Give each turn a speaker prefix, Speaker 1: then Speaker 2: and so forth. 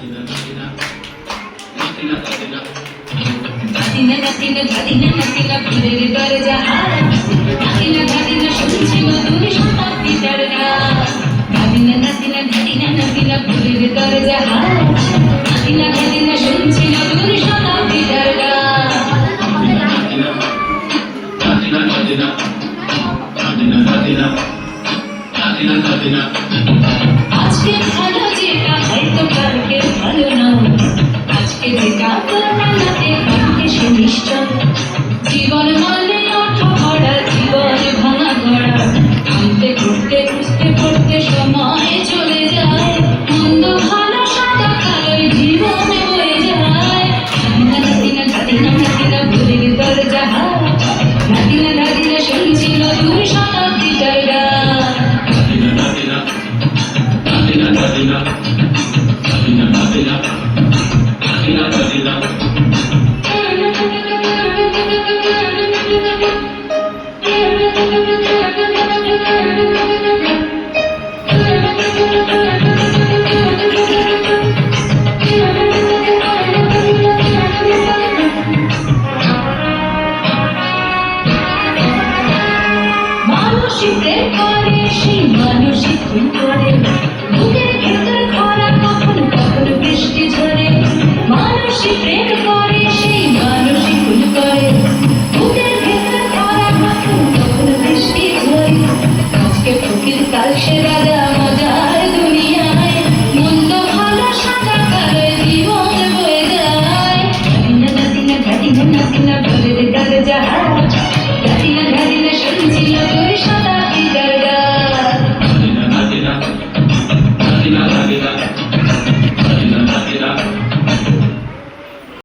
Speaker 1: নাতিনা নাতিনা নাতিনা নাতিনা ফুলের দরজা নাতিনা নাতিনা শুনছিল তুমি শতাব্দীটার গান নাতিনা নাতিনা নাতিনা নাতিনা ফুলের দরজা নাতিনা নাতিনা শুনছিল তুমি শতাব্দীটার গান
Speaker 2: নাতিনা নাতিনা নাতিনা নাতিনা নাতিনা নাতিনা
Speaker 1: আজকে ভালো যেটা হয়তো কালকে ভালো না আজকে যেটা করোনাতে কালকে সে নিশ্চয় জীবন মানে ওঠা ভরা জীবন ভাঙা গড়া আনতে ঘুরতে খুঁজতে পড়তে সময় চলে যায় মন্দ ভালো সাদা কালোই জীবনে বয়ে যায় নাতিনা নাতিনা নাতিনা নাতিনা ভুলের দরজা নাতিনা নাতিনা শুনছিল তুমি শতাব্দীটার গান
Speaker 2: নাতিনা নাতিনা নাতিনা নাতিনা নাতিনা নাতিনা